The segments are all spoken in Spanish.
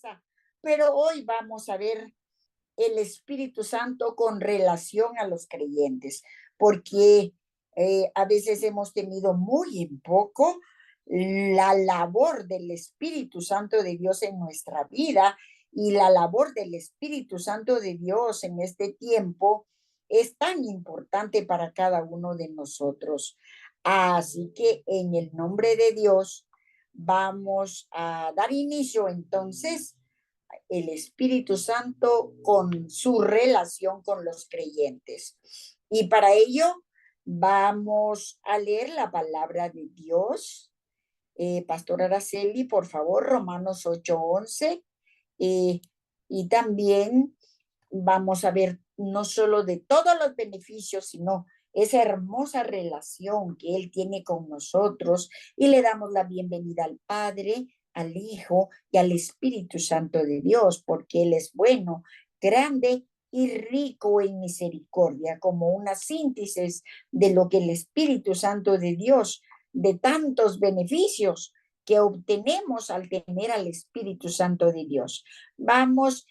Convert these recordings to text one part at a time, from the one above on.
casa, pero hoy vamos a ver el Espíritu Santo con relación a los creyentes, porque a veces hemos tenido muy en poco la labor del Espíritu Santo de Dios en nuestra vida, y la labor del Espíritu Santo de Dios en este tiempo es tan importante para cada uno de nosotros. Así que en el nombre de Dios vamos a dar inicio entonces el Espíritu Santo con su relación con los creyentes. Y para ello vamos a leer la palabra de Dios. Pastor Araceli, por favor, Romanos 8:11. Y también vamos a ver no solo de todos los beneficios, sino esa hermosa relación que Él tiene con nosotros, y le damos la bienvenida al Padre, al Hijo y al Espíritu Santo de Dios, porque Él es bueno, grande y rico en misericordia, como una síntesis de lo que el Espíritu Santo de Dios, de tantos beneficios que obtenemos al tener al Espíritu Santo de Dios. Vamos,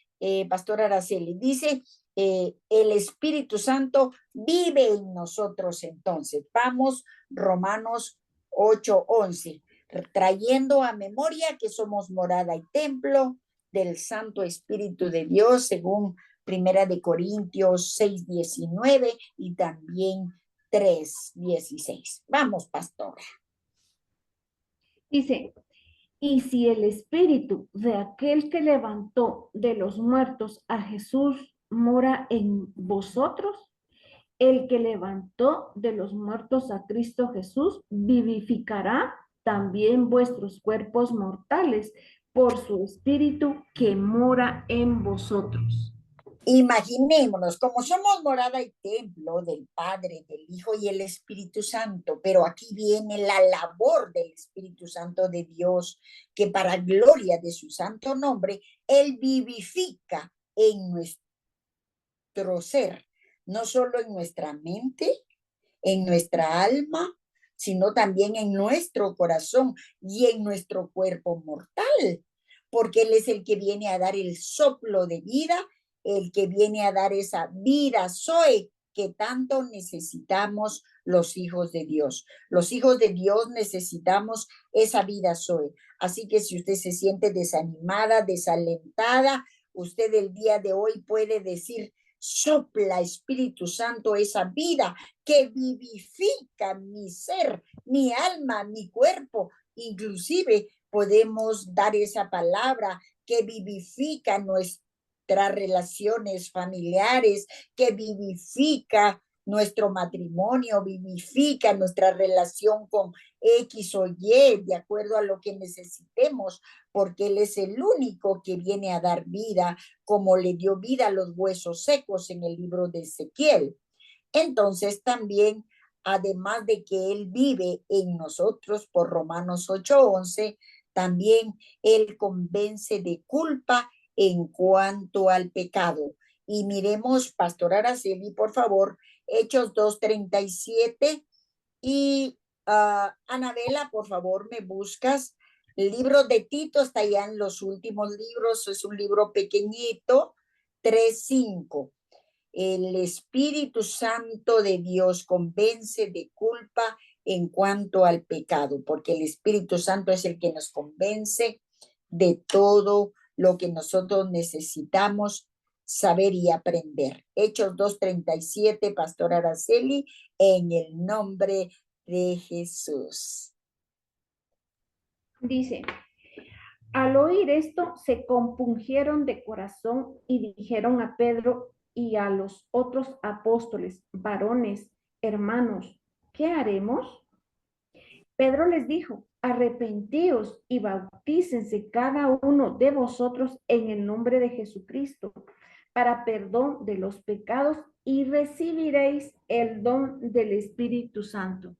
Pastor Araceli, dice, el Espíritu Santo vive en nosotros entonces. Vamos, Romanos 8:11, trayendo a memoria que somos morada y templo del Santo Espíritu de Dios, según Primera de Corintios 6:19 y también 3:16. Vamos, pastora. Dice, y si el espíritu de aquel que levantó de los muertos a Jesús mora en vosotros, el que levantó de los muertos a Cristo Jesús vivificará también vuestros cuerpos mortales por su espíritu que mora en vosotros. Imaginémonos, como somos morada y templo del Padre, del Hijo y el Espíritu Santo, pero aquí viene la labor del Espíritu Santo de Dios, que para gloria de su santo nombre, Él vivifica en nuestro ser, no solo en nuestra mente, en nuestra alma, sino también en nuestro corazón y en nuestro cuerpo mortal, porque Él es el que viene a dar el soplo de vida, el que viene a dar esa vida Zoe que tanto necesitamos los hijos de Dios. Los hijos de Dios necesitamos esa vida Zoe. Así que si usted se siente desanimada, desalentada, usted el día de hoy puede decir: sopla, Espíritu Santo, esa vida que vivifica mi ser, mi alma, mi cuerpo. Inclusive podemos dar esa palabra que vivifica nuestras relaciones familiares, que vivifica nuestro matrimonio, vivifica nuestra relación con X o Y, de acuerdo a lo que necesitemos, porque Él es el único que viene a dar vida, como le dio vida a los huesos secos en el libro de Ezequiel. Entonces también, además de que Él vive en nosotros por Romanos 8:11, también Él convence de culpa en cuanto al pecado. Y miremos, Pastor Araceli, por favor, Hechos 2:37. Y Anabela, por favor, me buscas. El libro de Tito está ya en los últimos libros, es un libro pequeñito, 3:5. El Espíritu Santo de Dios convence de culpa en cuanto al pecado, porque el Espíritu Santo es el que nos convence de todo lo que nosotros necesitamos saber y aprender. Hechos 2:37, Pastor Araceli, en el nombre de Jesús. Dice, al oír esto, se compungieron de corazón y dijeron a Pedro y a los otros apóstoles, varones, hermanos, ¿qué haremos? Pedro les dijo, arrepentíos y bautícense cada uno de vosotros en el nombre de Jesucristo para perdón de los pecados y recibiréis el don del Espíritu Santo.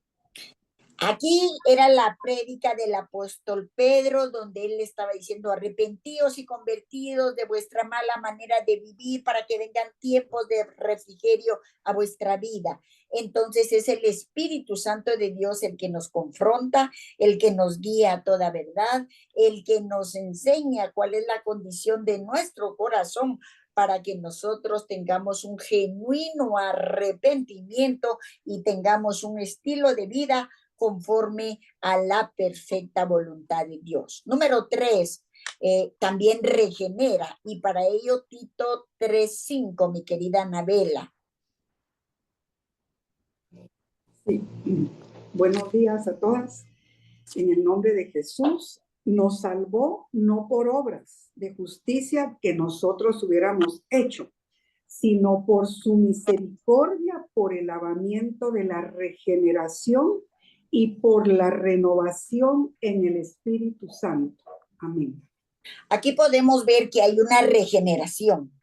Aquí era la prédica del apóstol Pedro, donde él estaba diciendo: arrepentíos y convertidos de vuestra mala manera de vivir para que vengan tiempos de refrigerio a vuestra vida. Entonces es el Espíritu Santo de Dios el que nos confronta, el que nos guía a toda verdad, el que nos enseña cuál es la condición de nuestro corazón para que nosotros tengamos un genuino arrepentimiento y tengamos un estilo de vida conforme a la perfecta voluntad de Dios. Número 3, también regenera, y para ello Tito 3:5, mi querida Anabela. Sí. Buenos días a todas. En el nombre de Jesús, nos salvó no por obras de justicia que nosotros hubiéramos hecho, sino por su misericordia, por el lavamiento de la regeneración y por la renovación en el Espíritu Santo. Amén. Aquí podemos ver que hay una regeneración.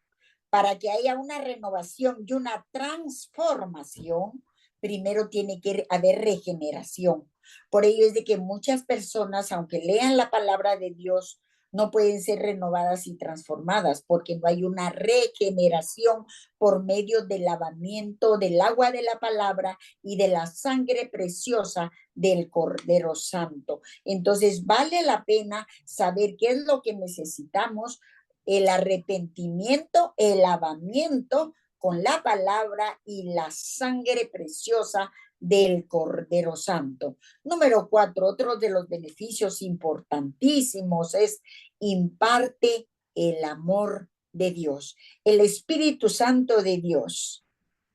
Para que haya una renovación y una transformación, primero tiene que haber regeneración. Por ello es de que muchas personas, aunque lean la palabra de Dios, no pueden ser renovadas y transformadas porque no hay una regeneración por medio del lavamiento del agua de la palabra y de la sangre preciosa del Cordero Santo. Entonces vale la pena saber qué es lo que necesitamos: el arrepentimiento, el lavamiento con la palabra y la sangre preciosa del Cordero Santo. Número 4, otro de los beneficios importantísimos es: imparte el amor de Dios. El Espíritu Santo de Dios,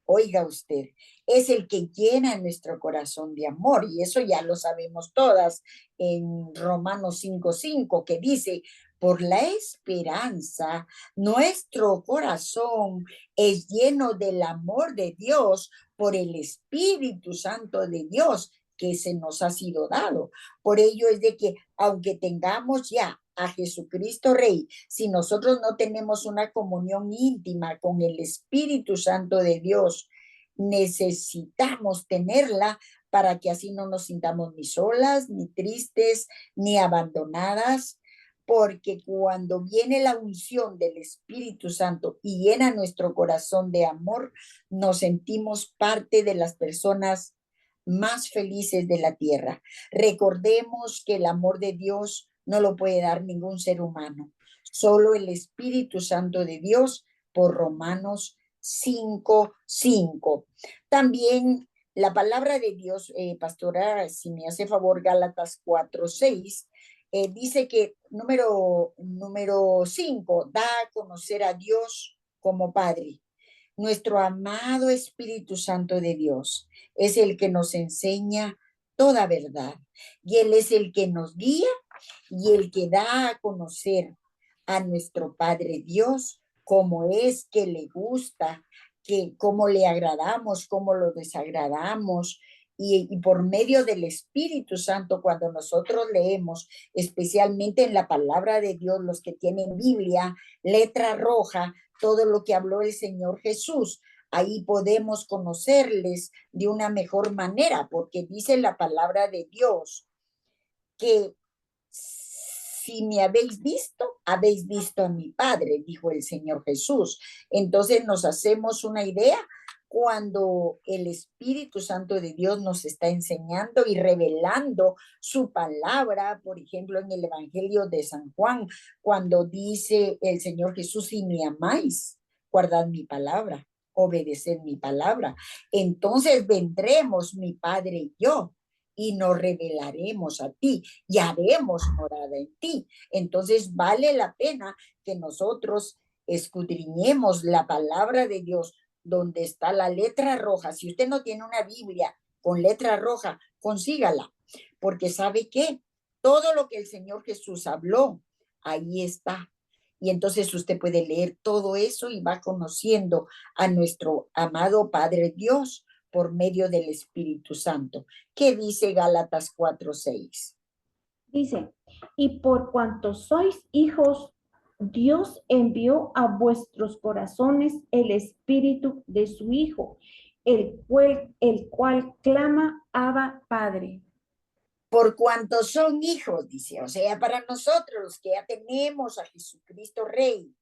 oiga usted, es el que llena nuestro corazón de amor, y eso ya lo sabemos todas en Romanos 5:5, que dice: por la esperanza, nuestro corazón es lleno del amor de Dios por el Espíritu Santo de Dios que se nos ha sido dado. Por ello es de que aunque tengamos ya a Jesucristo Rey, si nosotros no tenemos una comunión íntima con el Espíritu Santo de Dios, necesitamos tenerla para que así no nos sintamos ni solas, ni tristes, ni abandonadas, porque cuando viene la unción del Espíritu Santo y llena nuestro corazón de amor, nos sentimos parte de las personas más felices de la tierra. Recordemos que el amor de Dios no lo puede dar ningún ser humano, solo el Espíritu Santo de Dios, por Romanos 5:5. También la palabra de Dios, pastora, si me hace favor, Gálatas 4:6, dice que número 5, da a conocer a Dios como Padre. Nuestro amado Espíritu Santo de Dios es el que nos enseña toda verdad, y Él es el que nos guía y el que da a conocer a nuestro Padre Dios cómo es que le gusta, que cómo le agradamos, cómo lo desagradamos. Y por medio del Espíritu Santo, cuando nosotros leemos, especialmente en la palabra de Dios, los que tienen Biblia, letra roja, todo lo que habló el Señor Jesús, ahí podemos conocerles de una mejor manera, porque dice la palabra de Dios que si me habéis visto a mi Padre, dijo el Señor Jesús. Entonces nos hacemos una idea cuando el Espíritu Santo de Dios nos está enseñando y revelando su palabra. Por ejemplo, en el Evangelio de San Juan, cuando dice el Señor Jesús: si me amáis, guardad mi palabra, obedeced mi palabra. Entonces vendremos mi Padre y yo, y nos revelaremos a ti y haremos morada en ti. Entonces vale la pena que nosotros escudriñemos la palabra de Dios donde está la letra roja. Si usted no tiene una Biblia con letra roja, consígala, porque ¿sabe qué? Todo lo que el Señor Jesús habló, ahí está. Y entonces usted puede leer todo eso y va conociendo a nuestro amado Padre Dios por medio del Espíritu Santo. ¿Qué dice Gálatas 4:6? Dice, y por cuanto sois hijos, Dios envió a vuestros corazones el espíritu de su Hijo, el cual clama: Abba, Padre. por cuanto son hijos, dice, o sea, para nosotros los que ya tenemos a Jesucristo Rey,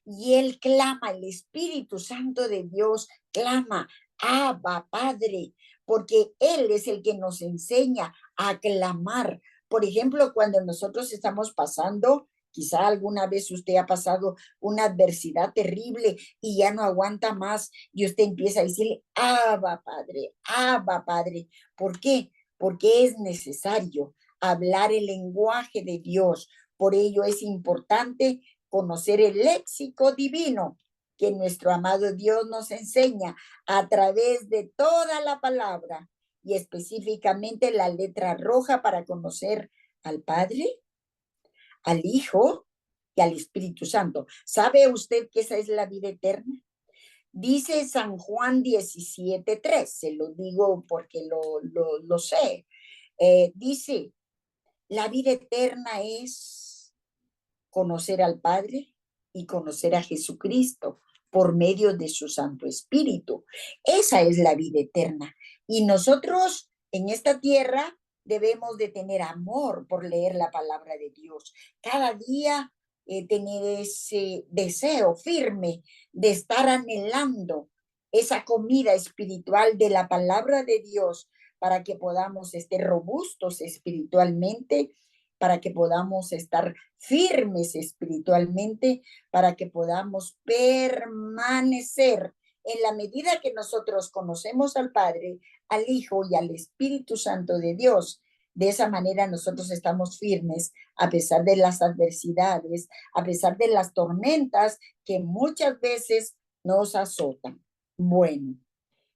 y Él clama, el Espíritu Santo de Dios clama, Abba, Padre, porque Él es el que nos enseña a clamar. Por ejemplo, cuando nosotros estamos pasando, quizá alguna vez usted ha pasado una adversidad terrible y ya no aguanta más y usted empieza a decirle, Abba, Padre, Abba, Padre. ¿Por qué? Porque es necesario hablar el lenguaje de Dios. Por ello es importante conocer el léxico divino que nuestro amado Dios nos enseña a través de toda la palabra y específicamente la letra roja para conocer al Padre, al Hijo y al Espíritu Santo. ¿Sabe usted que esa es la vida eterna? Dice San Juan 17:3, se lo digo porque lo sé. Dice, la vida eterna es conocer al Padre y conocer a Jesucristo por medio de su Santo Espíritu. Esa es la vida eterna. Y nosotros en esta tierra debemos de tener amor por leer la palabra de Dios. Cada día tener ese deseo firme de estar anhelando esa comida espiritual de la palabra de Dios para que podamos estar robustos espiritualmente, para que podamos estar firmes espiritualmente, para que podamos permanecer en la medida que nosotros conocemos al Padre, al Hijo y al Espíritu Santo de Dios. De esa manera nosotros estamos firmes a pesar de las adversidades, a pesar de las tormentas que muchas veces nos azotan. Bueno,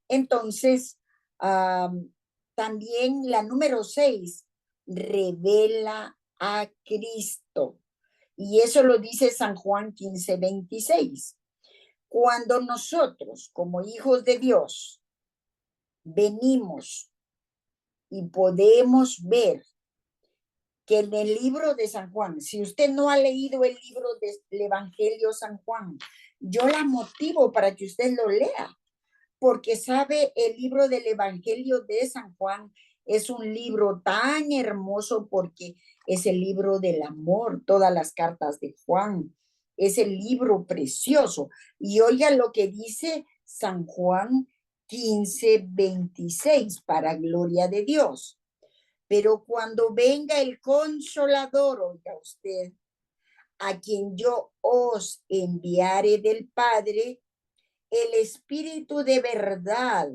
entonces, también la número 6, revela a Cristo. Y eso lo dice San Juan 15:26. Cuando nosotros, como hijos de Dios, venimos y podemos ver que en el libro de San Juan, si usted no ha leído el libro del Evangelio San Juan, yo la motivo para que usted lo lea, porque sabe, el libro del Evangelio de San Juan es un libro tan hermoso porque es el libro del amor, todas las cartas de Juan, es el libro precioso. Y oiga lo que dice San Juan 15:26, para gloria de Dios. Pero cuando venga el Consolador, oiga usted, a quien yo os enviaré del Padre, el Espíritu de verdad,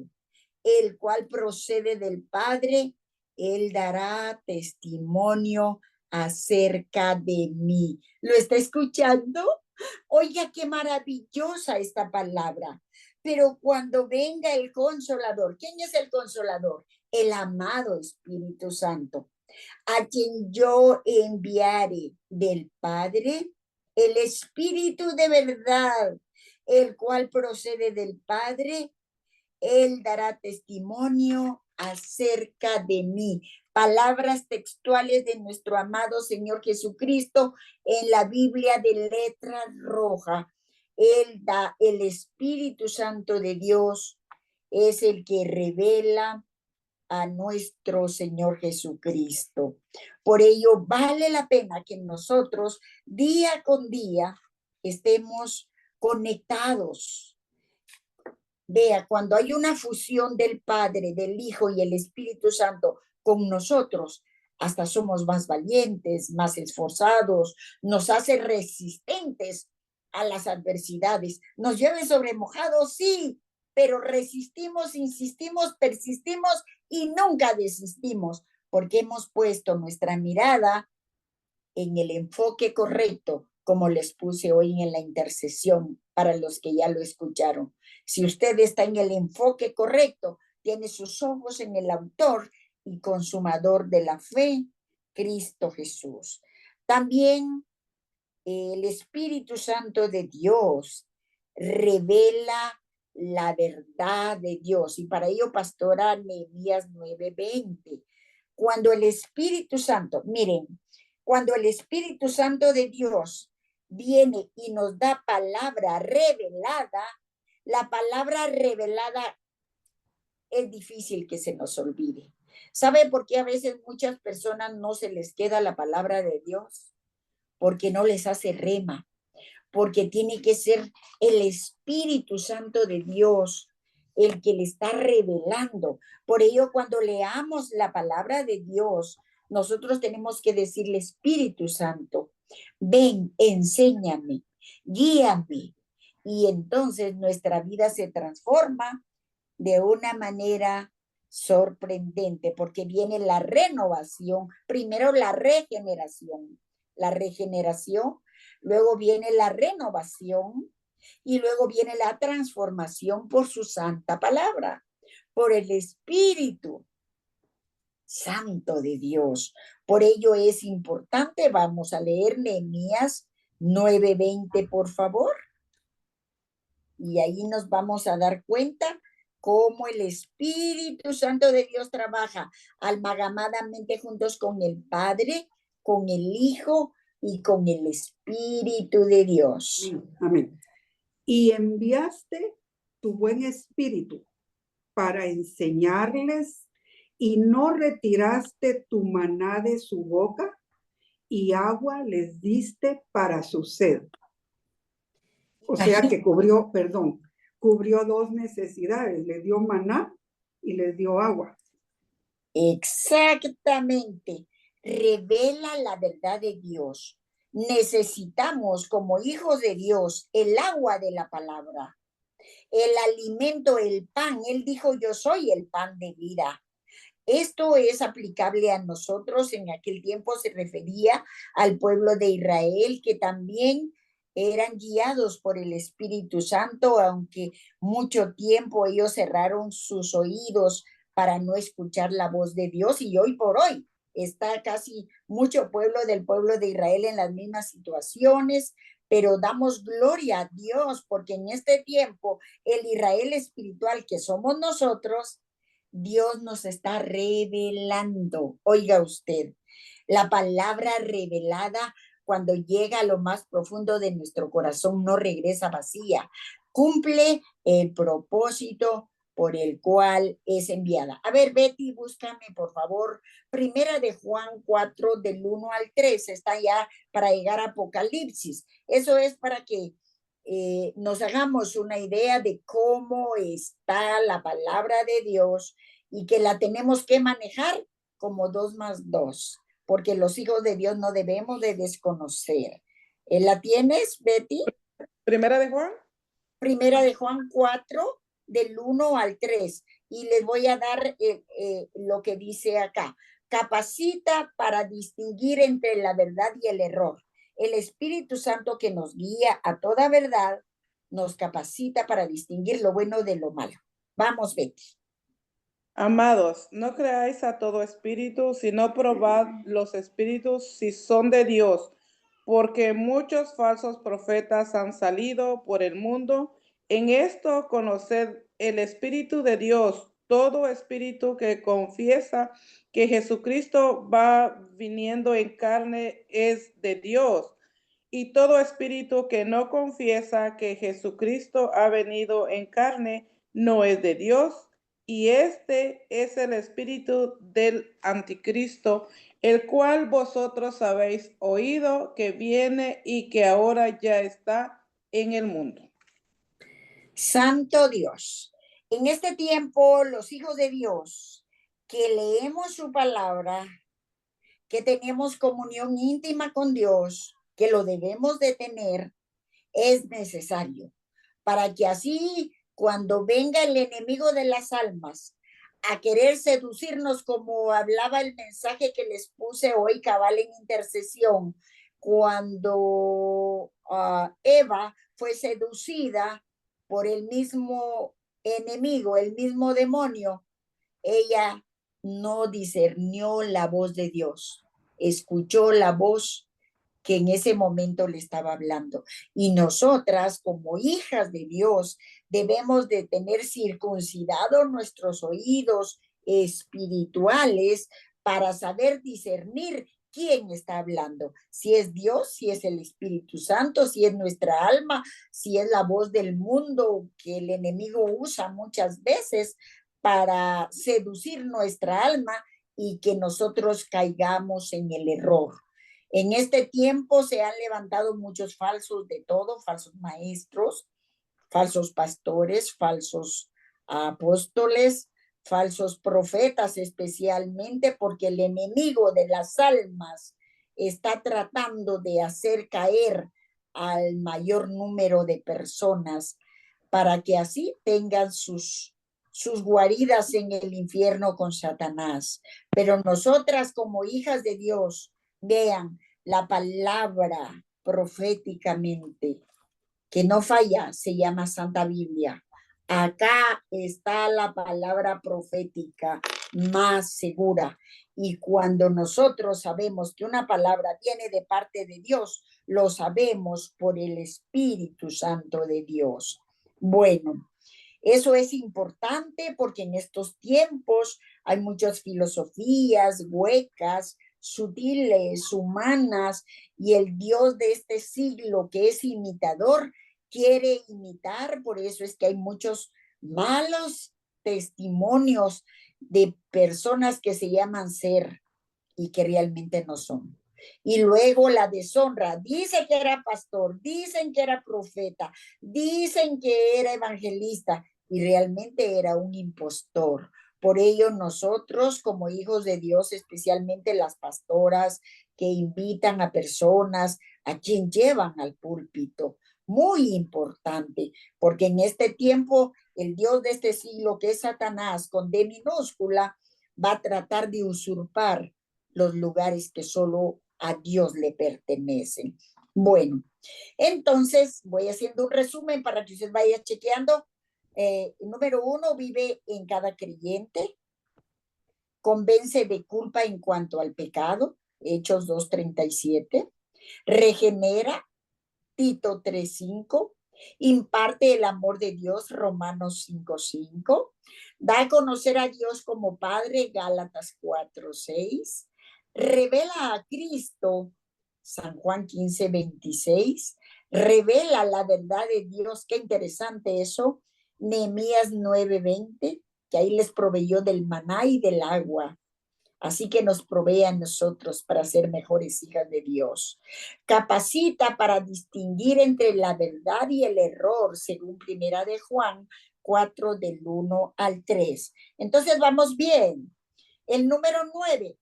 el cual procede del Padre, Él dará testimonio acerca de mí. ¿Lo está escuchando? Oiga, qué maravillosa esta palabra. Pero cuando venga el Consolador, ¿quién es el Consolador? El amado Espíritu Santo, a quien yo enviaré del Padre, el Espíritu de verdad, el cual procede del Padre, Él dará testimonio acerca de mí. Palabras textuales de nuestro amado Señor Jesucristo en la Biblia de letra roja. Él da, el Espíritu Santo de Dios es el que revela a nuestro Señor Jesucristo. Por ello, vale la pena que nosotros día con día estemos conectados. Vea, cuando hay una fusión del Padre, del Hijo y el Espíritu Santo con nosotros, hasta somos más valientes, más esforzados, nos hace resistentes a las adversidades. Nos llueve sobre mojado, sí, pero resistimos, insistimos, persistimos y nunca desistimos, porque hemos puesto nuestra mirada en el enfoque correcto, como les puse hoy en la intercesión para los que ya lo escucharon. Si usted está en el enfoque correcto, tiene sus ojos en el autor y consumador de la fe, Cristo Jesús. También el Espíritu Santo de Dios revela la verdad de Dios. Y para ello, pastora Nehemías 9:20. Cuando el Espíritu Santo, miren, cuando el Espíritu Santo de Dios viene y nos da palabra revelada, la palabra revelada es difícil que se nos olvide. ¿Sabe por qué a veces muchas personas no se les queda la palabra de Dios? Porque no les hace rema, porque tiene que ser el Espíritu Santo de Dios el que le está revelando. Por ello, cuando leamos la palabra de Dios, nosotros tenemos que decirle, Espíritu Santo, ven, enséñame, guíame. Y entonces nuestra vida se transforma de una manera sorprendente, porque viene la renovación, primero la regeneración, luego viene la renovación y luego viene la transformación por su santa palabra, por el Espíritu Santo de Dios. Por ello es importante, vamos a leer Nehemías 9:20, por favor. Y ahí nos vamos a dar cuenta cómo el Espíritu Santo de Dios trabaja amalgamadamente juntos con el Padre, con el Hijo y con el Espíritu de Dios. Amén. Y enviaste tu buen espíritu para enseñarles y no retiraste tu maná de su boca y agua les diste para su sed. O sea que cubrió dos necesidades, les dio maná y les dio agua. Exactamente, revela la verdad de Dios. Necesitamos como hijos de Dios el agua de la palabra, el alimento, el pan. Él dijo, yo soy el pan de vida. Esto es aplicable a nosotros. En aquel tiempo se refería al pueblo de Israel, que también eran guiados por el Espíritu Santo, aunque mucho tiempo ellos cerraron sus oídos para no escuchar la voz de Dios, y hoy por hoy está casi mucho del pueblo de Israel en las mismas situaciones, pero damos gloria a Dios porque en este tiempo el Israel espiritual que somos nosotros, Dios nos está revelando. Oiga usted, la palabra revelada cuando llega a lo más profundo de nuestro corazón no regresa vacía, cumple el propósito por el cual es enviada. A ver, Betty, búscame por favor, Primera de Juan 4 del 1 al 3, está ya para llegar a Apocalipsis. Eso es para que nos hagamos una idea de cómo está la palabra de Dios y que la tenemos que manejar como 2 más 2, porque los hijos de Dios no debemos de desconocer. ¿La tienes, Betty? Primera de Juan. Primera de Juan 4, del 1 al 3. Y les voy a dar lo que dice acá. Capacita para distinguir entre la verdad y el error. El Espíritu Santo que nos guía a toda verdad nos capacita para distinguir lo bueno de lo malo. Vamos, Betty. Amados, no creáis a todo espíritu, sino probad los espíritus si son de Dios, porque muchos falsos profetas han salido por el mundo. En esto conoced el Espíritu de Dios. Todo espíritu que confiesa que Jesucristo va viniendo en carne es de Dios. Y todo espíritu que no confiesa que Jesucristo ha venido en carne no es de Dios. Y este es el espíritu del anticristo, el cual vosotros habéis oído que viene y que ahora ya está en el mundo. Santo Dios, en este tiempo los hijos de Dios que leemos su palabra, que tenemos comunión íntima con Dios, que lo debemos de tener, es necesario para que así cuando venga el enemigo de las almas a querer seducirnos, como hablaba el mensaje que les puse hoy cabal en intercesión, cuando Eva fue seducida por el mismo enemigo, el mismo demonio, ella no discernió la voz de Dios, escuchó la voz que en ese momento le estaba hablando. Y nosotras, como hijas de Dios, debemos de tener circuncidados nuestros oídos espirituales para saber discernir quién está hablando, si es Dios, si es el Espíritu Santo, si es nuestra alma, si es la voz del mundo que el enemigo usa muchas veces para seducir nuestra alma y que nosotros caigamos en el error. En este tiempo se han levantado muchos falsos de todo, falsos maestros, falsos pastores, falsos apóstoles, falsos profetas, especialmente porque el enemigo de las almas está tratando de hacer caer al mayor número de personas para que así tengan sus guaridas en el infierno con Satanás. Pero nosotras como hijas de Dios, vean la palabra proféticamente, que no falla, se llama Santa Biblia. Acá está la palabra profética más segura. Y cuando nosotros sabemos que una palabra viene de parte de Dios, lo sabemos por el Espíritu Santo de Dios. Bueno, eso es importante porque en estos tiempos hay muchas filosofías huecas, sutiles, humanas, y el Dios de este siglo, que es imitador, quiere imitar. Por eso es que hay muchos malos testimonios de personas que se llaman ser y que realmente no son. Y luego la deshonra. Dice que era pastor, dicen que era profeta, dicen que era evangelista y realmente era un impostor. Por ello nosotros como hijos de Dios, especialmente las pastoras que invitan a personas, a quien llevan al púlpito, muy importante, porque en este tiempo el Dios de este siglo, que es Satanás con D minúscula, va a tratar de usurpar los lugares que solo a Dios le pertenecen. Bueno, entonces voy haciendo un resumen para que usted vaya chequeando. Número 1, vive en cada creyente, convence de culpa en cuanto al pecado, Hechos 2:37, regenera, Tito 3:5, imparte el amor de Dios, Romanos 5:5, da a conocer a Dios como Padre, Gálatas 4:6, revela a Cristo, San Juan 15:26, revela la verdad de Dios, qué interesante eso, Nehemías 9:20, que ahí les proveyó del maná y del agua. Así que nos provee a nosotros para ser mejores hijas de Dios. Capacita para distinguir entre la verdad y el error, según Primera de Juan 4, del 1 al 3. Entonces vamos bien. El número 9,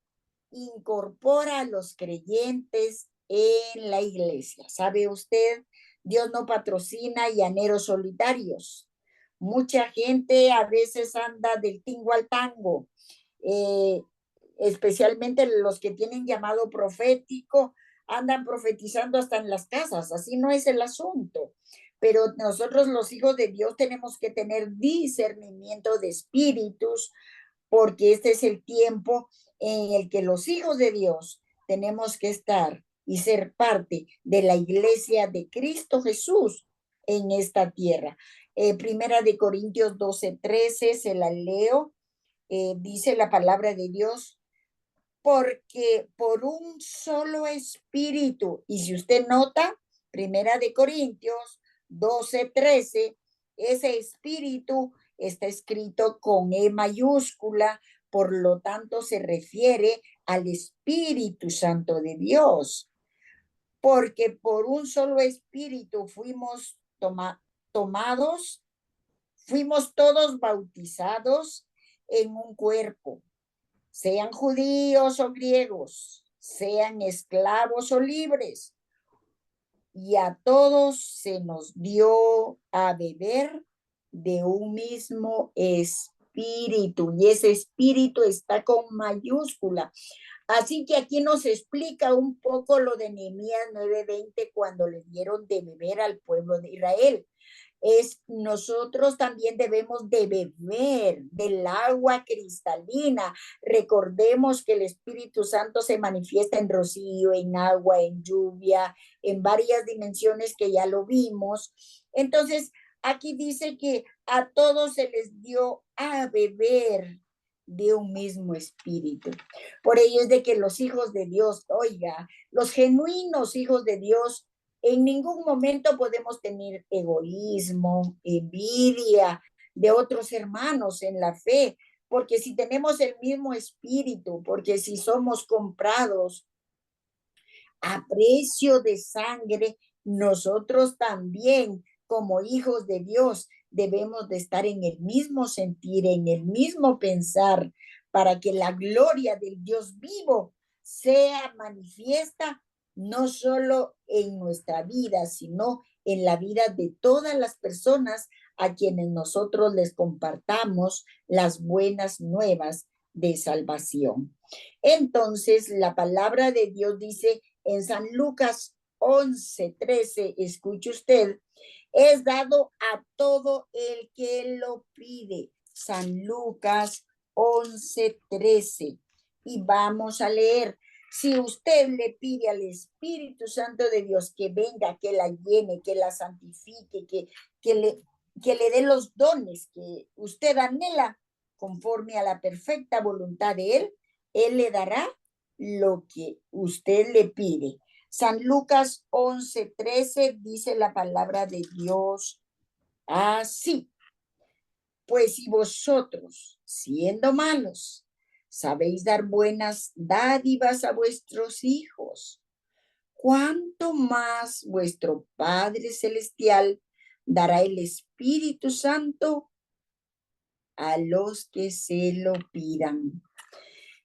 incorpora a los creyentes en la iglesia. ¿Sabe usted? Dios no patrocina llaneros solitarios. Mucha gente a veces anda del tingo al tango. Especialmente los que tienen llamado profético, andan profetizando hasta en las casas. Así no es el asunto. Pero nosotros los hijos de Dios tenemos que tener discernimiento de espíritus, porque este es el tiempo en el que los hijos de Dios tenemos que estar y ser parte de la iglesia de Cristo Jesús en esta tierra. Primera de Corintios 12:13, se la leo. Dice la palabra de Dios, porque por un solo espíritu, y si usted nota, Primera de Corintios 12:13, ese espíritu está escrito con E mayúscula, por lo tanto se refiere al Espíritu Santo de Dios, porque por un solo espíritu fuimos tomados, fuimos todos bautizados en un cuerpo, sean judíos o griegos, sean esclavos o libres, y a todos se nos dio a beber de un mismo espíritu, y ese espíritu está con mayúscula. Así que aquí nos explica un poco lo de Nehemías 9:20 cuando le dieron de beber al pueblo de Israel. Nosotros también debemos de beber del agua cristalina. Recordemos que el Espíritu Santo se manifiesta en rocío, en agua, en lluvia, en varias dimensiones que ya lo vimos. Entonces, aquí dice que a todos se les dio a beber de un mismo espíritu. Por ello es de que los hijos de Dios, oiga, los genuinos hijos de Dios, en ningún momento podemos tener egoísmo, envidia, de otros hermanos en la fe, porque si tenemos el mismo espíritu, porque si somos comprados a precio de sangre, nosotros también, como hijos de Dios, debemos de estar en el mismo sentir, en el mismo pensar, para que la gloria del Dios vivo sea manifiesta no solo en nuestra vida, sino en la vida de todas las personas a quienes nosotros les compartamos las buenas nuevas de salvación. Entonces, la palabra de Dios dice en San Lucas 11:13, escuche usted, es dado a todo el que lo pide. San Lucas 11:13. Y vamos a leer. Si usted le pide al Espíritu Santo de Dios que venga, que la llene, que la santifique, que le dé los dones que usted anhela conforme a la perfecta voluntad de Él le dará lo que usted le pide. San Lucas 11:13 dice la palabra de Dios así. Pues si vosotros, siendo malos, sabéis dar buenas dádivas a vuestros hijos, ¿cuánto más vuestro Padre Celestial dará el Espíritu Santo a los que se lo pidan?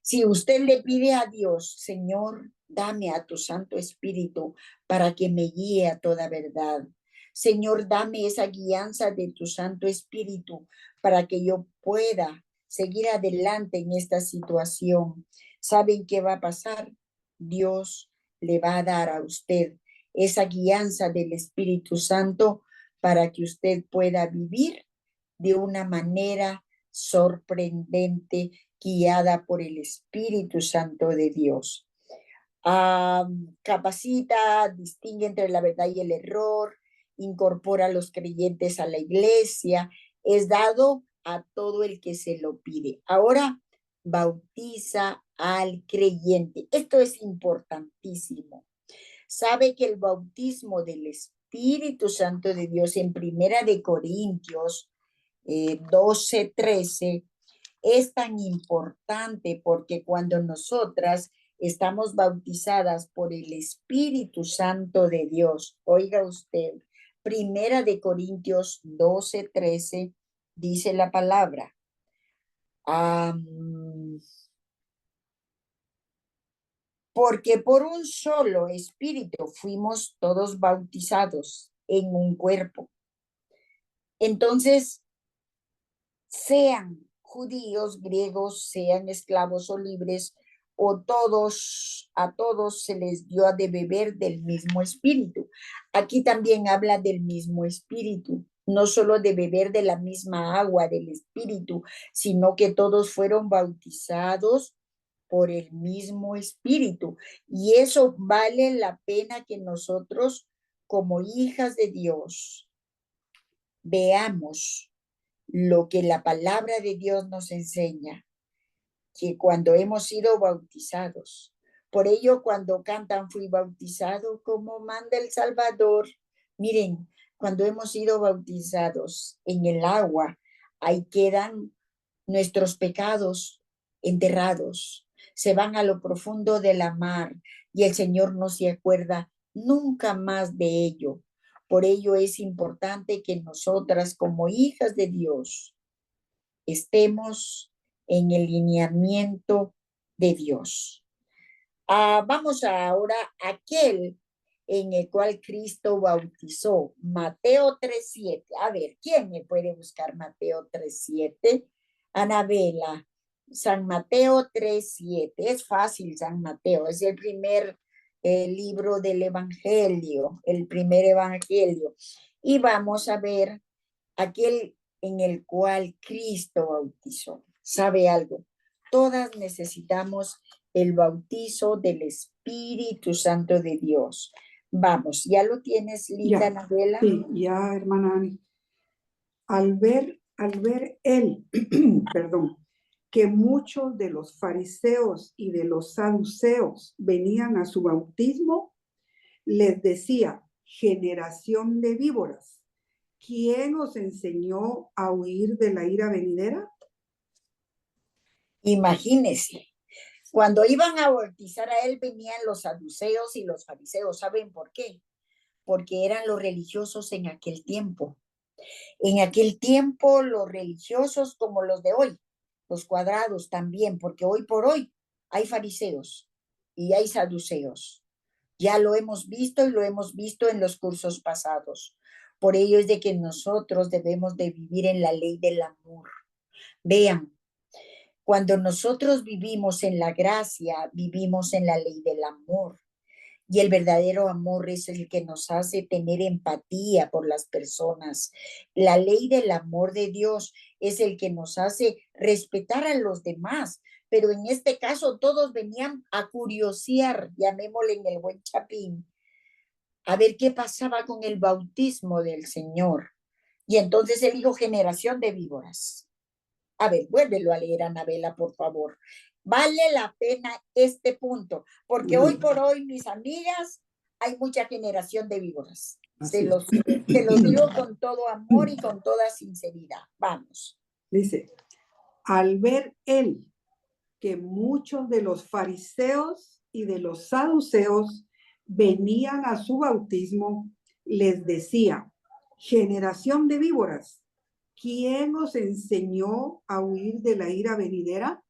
Si usted le pide a Dios, Señor, dame a tu Santo Espíritu para que me guíe a toda verdad. Señor, dame esa guianza de tu Santo Espíritu para que yo pueda seguir adelante en esta situación. ¿Saben qué va a pasar? Dios le va a dar a usted esa guianza del Espíritu Santo para que usted pueda vivir de una manera sorprendente, guiada por el Espíritu Santo de Dios. Capacita, distingue entre la verdad y el error, incorpora a los creyentes a la iglesia, es dado a todo el que se lo pide. Ahora, bautiza al creyente. Esto es importantísimo. Sabe que el bautismo del Espíritu Santo de Dios en Primera de Corintios 12:13 es tan importante porque cuando nosotras estamos bautizadas por el Espíritu Santo de Dios, oiga usted, Primera de Corintios 12:13 dice la palabra, porque por un solo espíritu fuimos todos bautizados en un cuerpo. Entonces, sean judíos, griegos, sean esclavos o libres, o a todos se les dio de beber del mismo espíritu. Aquí también habla del mismo espíritu, no solo de beber de la misma agua del espíritu, sino que todos fueron bautizados por el mismo espíritu. Y eso vale la pena que nosotros, como hijas de Dios, veamos lo que la palabra de Dios nos enseña, que cuando hemos sido bautizados, por ello cuando cantan fui bautizado como manda el Salvador, miren, cuando hemos sido bautizados en el agua, ahí quedan nuestros pecados enterrados, se van a lo profundo de la mar y el Señor no se acuerda nunca más de ello. Por ello es importante que nosotras como hijas de Dios estemos en el lineamiento de Dios. Vamos ahora a aquel en el cual Cristo bautizó. Mateo 3:7. A ver, ¿quién me puede buscar Mateo 3:7? Anabela, San Mateo 3:7. Es fácil, San Mateo. Es el primer libro del Evangelio, el primer Evangelio. Y vamos a ver aquel en el cual Cristo bautizó. ¿Sabe algo? Todas necesitamos el bautizo del Espíritu Santo de Dios. Vamos, ¿ya lo tienes, linda Anabela? Sí, ya, hermana Ani. Al ver él, perdón, que muchos de los fariseos y de los saduceos venían a su bautismo, les decía, generación de víboras, ¿quién os enseñó a huir de la ira venidera? Imagínense, cuando iban a bautizar a él venían los saduceos y los fariseos. ¿Saben por qué? Porque eran los religiosos en aquel tiempo. En aquel tiempo los religiosos como los de hoy, los cuadrados también, porque hoy por hoy hay fariseos y hay saduceos. Ya lo hemos visto y lo hemos visto en los cursos pasados. Por ello es de que nosotros debemos de vivir en la ley del amor. Vean, cuando nosotros vivimos en la gracia, vivimos en la ley del amor. Y el verdadero amor es el que nos hace tener empatía por las personas. La ley del amor de Dios es el que nos hace respetar a los demás. Pero en este caso todos venían a curiosear, llamémosle en el buen chapín, a ver qué pasaba con el bautismo del Señor. Y entonces él dijo generación de víboras. A ver, vuélvelo a leer, Anabela, por favor. Vale la pena este punto, porque hoy por hoy, mis amigas, hay mucha generación de víboras. Se los digo con todo amor y con toda sinceridad. Vamos. Dice, al ver él que muchos de los fariseos y de los saduceos venían a su bautismo, les decía, generación de víboras, ¿quién os enseñó a huir de la ira venidera?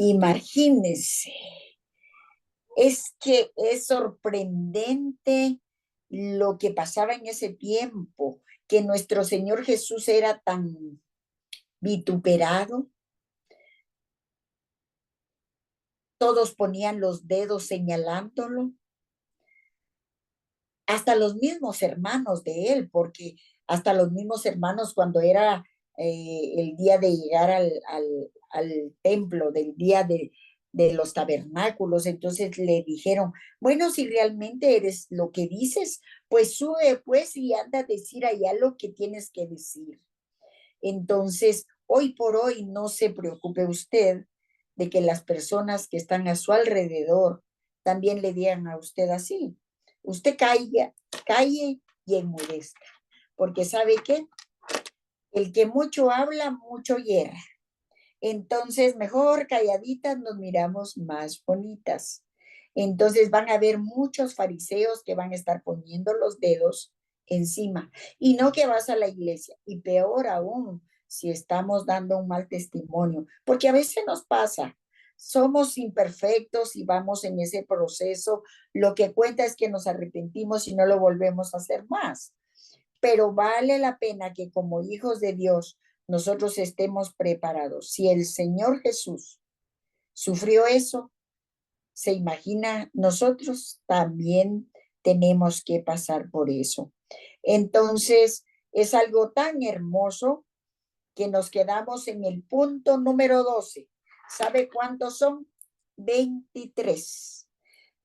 Imagínense, es que es sorprendente lo que pasaba en ese tiempo, que nuestro Señor Jesús era tan vituperado. Todos ponían los dedos señalándolo, hasta los mismos hermanos de él, porque hasta los mismos hermanos cuando era el día de llegar al templo, del día de los tabernáculos, entonces le dijeron, bueno, si realmente eres lo que dices, pues sube pues y anda a decir allá lo que tienes que decir. Entonces, hoy por hoy no se preocupe usted de que las personas que están a su alrededor también le digan a usted así. Usted calle y enmudezca, porque ¿sabe qué? El que mucho habla, mucho hierra. Entonces, mejor calladitas nos miramos más bonitas. Entonces van a haber muchos fariseos que van a estar poniendo los dedos encima. Y no que vas a la iglesia. Y peor aún, si estamos dando un mal testimonio. Porque a veces nos pasa. Somos imperfectos y vamos en ese proceso. Lo que cuenta es que nos arrepentimos y no lo volvemos a hacer más. Pero vale la pena que como hijos de Dios nosotros estemos preparados. Si el Señor Jesús sufrió eso, se imagina, nosotros también tenemos que pasar por eso. Entonces, es algo tan hermoso que nos quedamos en el punto número 12. ¿Sabe cuántos son? 23.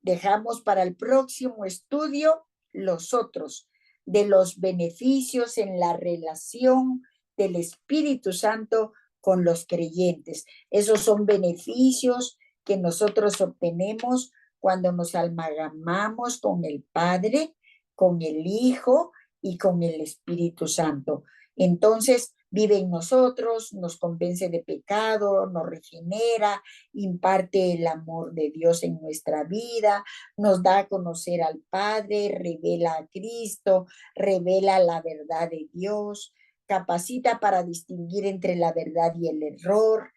Dejamos para el próximo estudio los otros de los beneficios en la relación del Espíritu Santo con los creyentes. Esos son beneficios que nosotros obtenemos cuando nos amalgamamos con el Padre, con el Hijo y con el Espíritu Santo. Entonces, vive en nosotros, nos convence de pecado, nos regenera, imparte el amor de Dios en nuestra vida, nos da a conocer al Padre, revela a Cristo, revela la verdad de Dios, capacita para distinguir entre la verdad y el error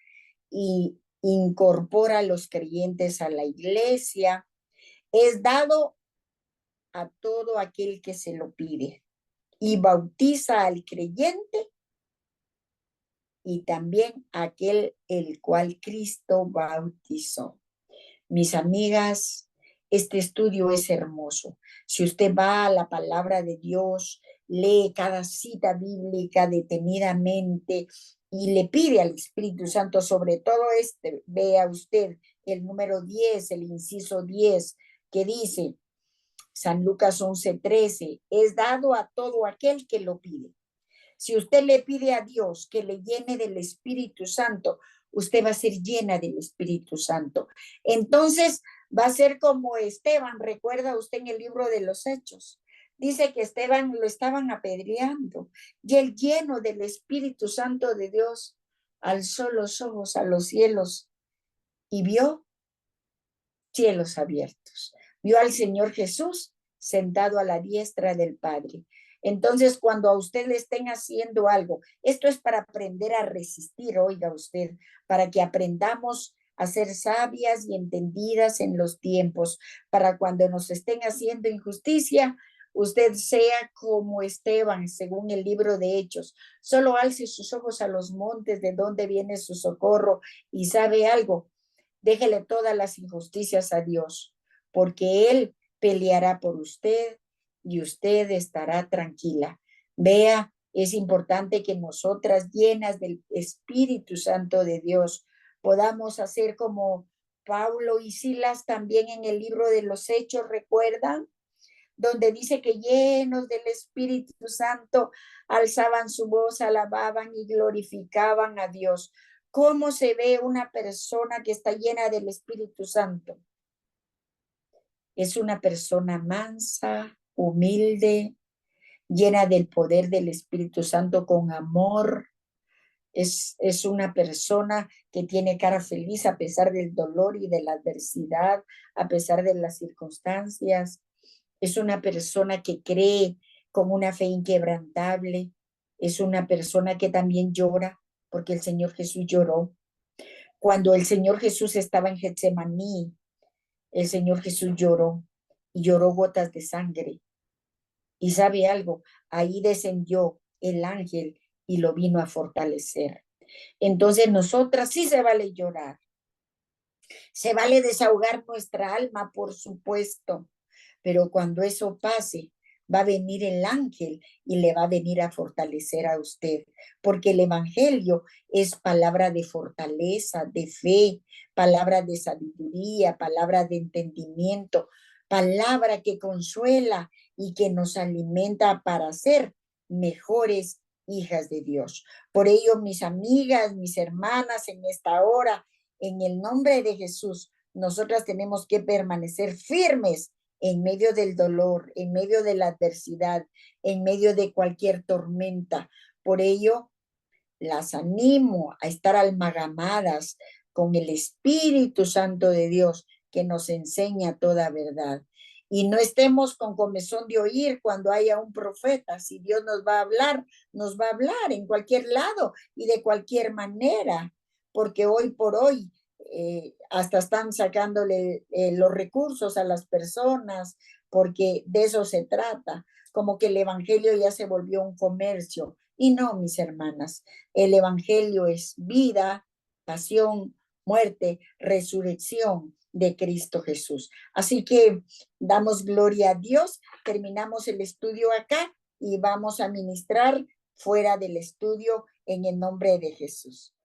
y incorpora a los creyentes a la iglesia. Es dado a todo aquel que se lo pide y bautiza al creyente y también aquel el cual Cristo bautizó. Mis amigas, este estudio es hermoso. Si usted va a la palabra de Dios, lee cada cita bíblica detenidamente y le pide al Espíritu Santo sobre todo vea usted el número 10, el inciso 10, que dice, San Lucas 11:13, es dado a todo aquel que lo pide. Si usted le pide a Dios que le llene del Espíritu Santo, usted va a ser llena del Espíritu Santo. Entonces va a ser como Esteban, recuerda usted en el libro de los Hechos. Dice que Esteban lo estaban apedreando y él, lleno del Espíritu Santo de Dios, alzó los ojos a los cielos y vio cielos abiertos. Vio al Señor Jesús sentado a la diestra del Padre. Entonces, cuando a usted le estén haciendo algo, esto es para aprender a resistir, oiga usted, para que aprendamos a ser sabias y entendidas en los tiempos, para cuando nos estén haciendo injusticia, usted sea como Esteban, según el libro de Hechos. Solo alce sus ojos a los montes, de donde viene su socorro, y sabe algo, déjele todas las injusticias a Dios, porque Él peleará por usted y usted estará tranquila. Vea, es importante que nosotras, llenas del Espíritu Santo de Dios, podamos hacer como Pablo y Silas también en el libro de los Hechos, ¿recuerdan? Donde dice que llenos del Espíritu Santo alzaban su voz, alababan y glorificaban a Dios. ¿Cómo se ve una persona que está llena del Espíritu Santo? Es una persona mansa, humilde, llena del poder del Espíritu Santo, con amor. Es una persona que tiene cara feliz a pesar del dolor y de la adversidad, a pesar de las circunstancias. Es una persona que cree con una fe inquebrantable. Es una persona que también llora, porque el Señor Jesús lloró. Cuando el Señor Jesús estaba en Getsemaní, el Señor Jesús lloró y lloró gotas de sangre. Y sabe algo, ahí descendió el ángel y lo vino a fortalecer. Entonces nosotras sí se vale llorar. Se vale desahogar nuestra alma, por supuesto. Pero cuando eso pase, va a venir el ángel y le va a venir a fortalecer a usted, porque el evangelio es palabra de fortaleza, de fe, palabra de sabiduría, palabra de entendimiento, palabra que consuela y que nos alimenta para ser mejores hijas de Dios. Por ello, mis amigas, mis hermanas, en esta hora, en el nombre de Jesús, nosotras tenemos que permanecer firmes en medio del dolor, en medio de la adversidad, en medio de cualquier tormenta. Por ello, las animo a estar amalgamadas con el Espíritu Santo de Dios, que nos enseña toda verdad. Y no estemos con comezón de oír cuando haya un profeta. Si Dios nos va a hablar en cualquier lado y de cualquier manera, porque hoy por hoy hasta están sacándole los recursos a las personas, porque de eso se trata, como que el evangelio ya se volvió un comercio. Y no, mis hermanas, el evangelio es vida, pasión, muerte, resurrección de Cristo Jesús. Así que damos gloria a Dios, terminamos el estudio acá y vamos a ministrar fuera del estudio en el nombre de Jesús.